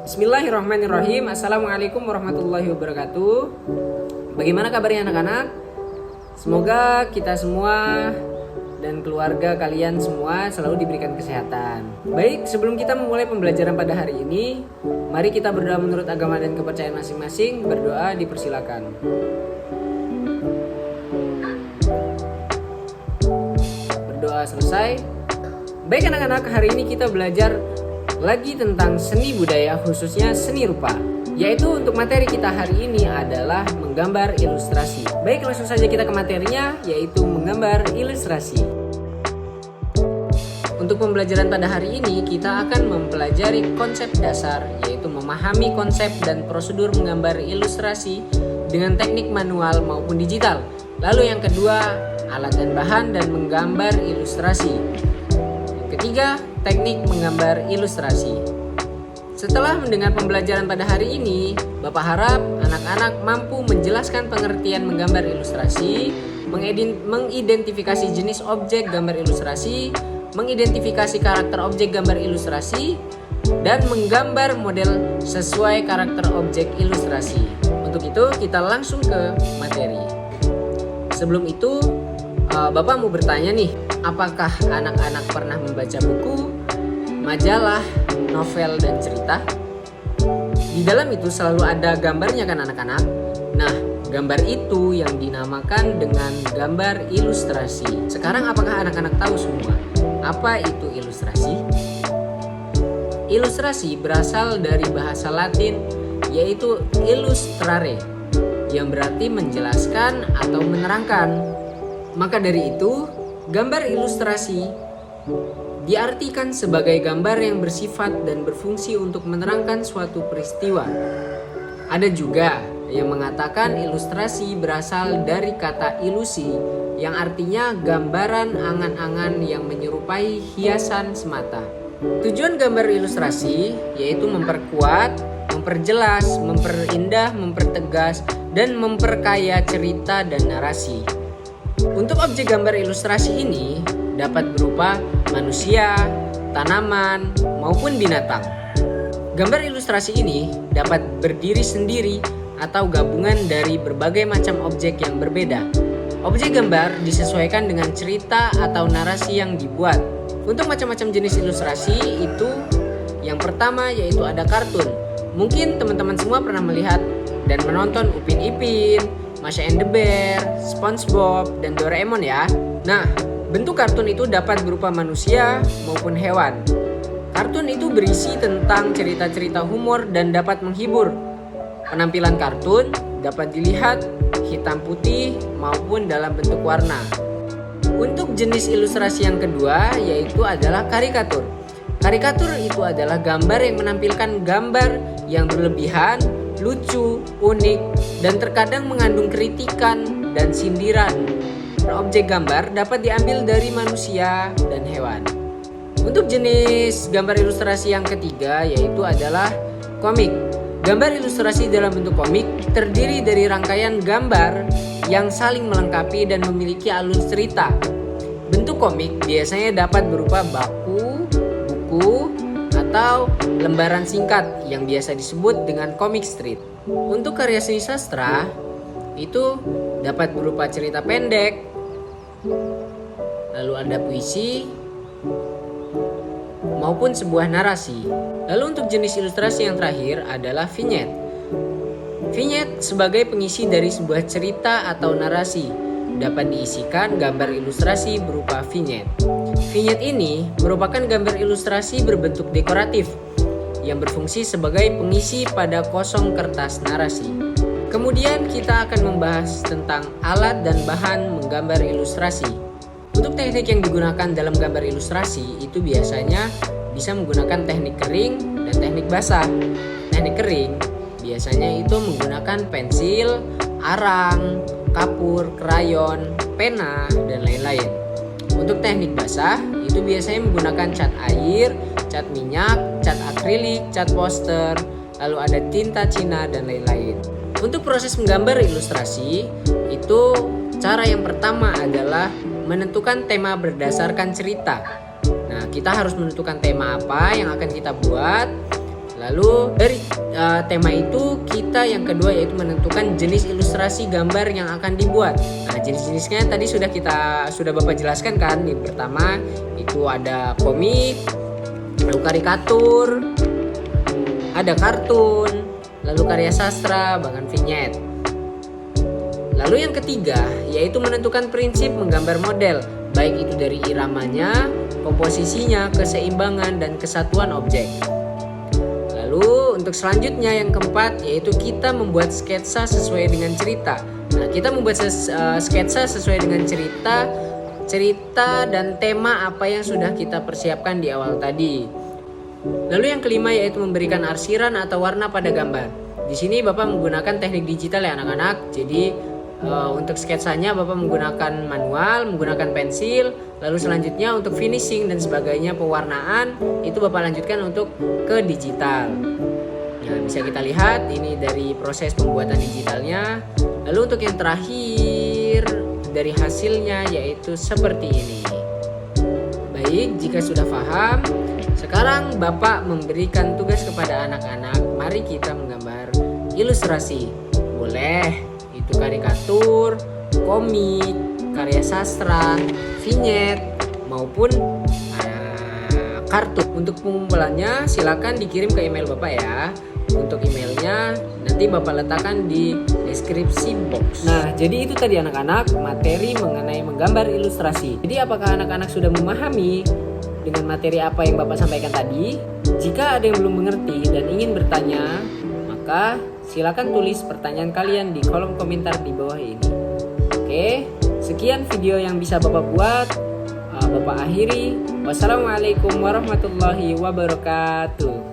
Bismillahirrahmanirrahim. Assalamualaikum warahmatullahi wabarakatuh. Bagaimana kabarnya anak-anak? Semoga kita semua dan keluarga kalian semua selalu diberikan kesehatan. Baik, sebelum kita memulai pembelajaran pada hari ini, mari kita berdoa menurut agama dan kepercayaan masing-masing. Berdoa dipersilakan. Berdoa selesai. Baik anak-anak, hari ini kita belajar lagi tentang seni budaya, khususnya seni rupa. Yaitu untuk materi kita hari ini adalah menggambar ilustrasi. Baik, langsung saja kita ke materinya, yaitu menggambar ilustrasi. Untuk pembelajaran pada hari ini, kita akan mempelajari konsep dasar, yaitu memahami konsep dan prosedur menggambar ilustrasi dengan teknik manual maupun digital. Lalu yang kedua, alat dan bahan dan menggambar ilustrasi. Yang ketiga, teknik menggambar ilustrasi. Setelah mendengar pembelajaran pada hari ini, Bapak harap anak-anak mampu menjelaskan pengertian menggambar ilustrasi, mengidentifikasi jenis objek gambar ilustrasi, mengidentifikasi karakter objek gambar ilustrasi, dan menggambar model sesuai karakter objek ilustrasi. Untuk itu, kita langsung ke materi. Sebelum itu, Bapak mau bertanya nih, apakah anak-anak pernah membaca buku, majalah, novel, dan cerita? Di dalam itu selalu ada gambarnya kan anak-anak? Nah, gambar itu yang dinamakan dengan gambar ilustrasi. Sekarang apakah anak-anak tahu semua apa itu ilustrasi? Ilustrasi berasal dari bahasa Latin yaitu illustrare, yang berarti menjelaskan atau menerangkan. Maka dari itu, gambar ilustrasi diartikan sebagai gambar yang bersifat dan berfungsi untuk menerangkan suatu peristiwa. Ada juga yang mengatakan ilustrasi berasal dari kata ilusi, yang artinya gambaran angan-angan yang menyerupai hiasan semata. Tujuan gambar ilustrasi yaitu memperkuat, memperjelas, memperindah, mempertegas, dan memperkaya cerita dan narasi. Untuk objek gambar ilustrasi ini dapat berupa manusia, tanaman, maupun binatang. Gambar ilustrasi ini dapat berdiri sendiri atau gabungan dari berbagai macam objek yang berbeda. Objek gambar disesuaikan dengan cerita atau narasi yang dibuat. Untuk macam-macam jenis ilustrasi itu, yang pertama yaitu ada kartun. Mungkin teman-teman semua pernah melihat dan menonton Upin Ipin, Masha and the Bear, SpongeBob, dan Doraemon ya. Nah, bentuk kartun itu dapat berupa manusia maupun hewan. Kartun itu berisi tentang cerita-cerita humor dan dapat menghibur. Penampilan kartun dapat dilihat hitam putih maupun dalam bentuk warna. Untuk jenis ilustrasi yang kedua yaitu adalah karikatur. Karikatur itu adalah gambar yang menampilkan gambar yang berlebihan, lucu, unik, dan terkadang mengandung kritikan dan sindiran. Objek gambar dapat diambil dari manusia dan hewan. Untuk jenis gambar ilustrasi yang ketiga yaitu adalah komik. Gambar ilustrasi dalam bentuk komik terdiri dari rangkaian gambar yang saling melengkapi dan memiliki alur cerita. Bentuk komik biasanya dapat berupa baku, buku, atau lembaran singkat yang biasa disebut dengan comic strip. Untuk karya seni sastra itu dapat berupa cerita pendek, lalu ada puisi, maupun sebuah narasi. Lalu untuk jenis ilustrasi yang terakhir adalah vignette. Vignette sebagai pengisi dari sebuah cerita atau narasi dapat diisikan gambar ilustrasi berupa vignette. Vignette ini merupakan gambar ilustrasi berbentuk dekoratif yang berfungsi sebagai pengisi pada kosong kertas narasi. Kemudian kita akan membahas tentang alat dan bahan menggambar ilustrasi. Untuk teknik yang digunakan dalam gambar ilustrasi itu biasanya bisa menggunakan teknik kering dan teknik basah. Teknik kering biasanya itu menggunakan pensil, arang, kapur, krayon, pena, dan lain-lain. Untuk teknik basah itu biasanya menggunakan cat air, cat minyak, cat akrilik, cat poster, lalu ada tinta Cina, dan lain-lain. Untuk proses menggambar ilustrasi itu cara yang pertama adalah menentukan tema berdasarkan cerita. Nah, kita harus menentukan tema apa yang akan kita buat. Lalu dari tema itu kita yang kedua yaitu menentukan jenis ilustrasi gambar yang akan dibuat. Nah, jenis-jenisnya tadi sudah Bapak jelaskan kan. Yang pertama itu ada komik, lalu karikatur, ada kartun, lalu karya sastra, bahkan vignette. Lalu yang ketiga yaitu menentukan prinsip menggambar model, baik itu dari iramanya, komposisinya, keseimbangan, dan kesatuan objek. Lalu untuk selanjutnya yang keempat yaitu kita membuat sketsa sesuai dengan cerita. Nah, kita membuat sketsa sesuai dengan cerita dan tema apa yang sudah kita persiapkan di awal tadi. Lalu yang kelima yaitu memberikan arsiran atau warna pada gambar. Di sini Bapak menggunakan teknik digital ya anak-anak. Jadi untuk sketsanya Bapak menggunakan manual, menggunakan pensil. Lalu selanjutnya untuk finishing dan sebagainya, pewarnaan, itu Bapak lanjutkan untuk ke digital. Nah, bisa kita lihat ini dari proses pembuatan digitalnya. Lalu untuk yang terakhir dari hasilnya yaitu seperti ini. Baik, jika sudah paham, sekarang Bapak memberikan tugas kepada anak-anak. Mari kita menggambar ilustrasi. Boleh itu karikatur, komik, karya sastra, vignette, maupun kartun. Untuk pengumpulannya silakan dikirim ke email Bapak ya. Untuk emailnya nanti Bapak letakkan di deskripsi box. Nah, jadi itu tadi anak-anak materi mengenai menggambar ilustrasi. Jadi apakah anak-anak sudah memahami dengan materi apa yang Bapak sampaikan tadi? Jika ada yang belum mengerti dan ingin bertanya, maka silakan tulis pertanyaan kalian di kolom komentar di bawah ini. Oke, sekian video yang bisa Bapak buat. Bapak akhiri. Wassalamualaikum warahmatullahi wabarakatuh.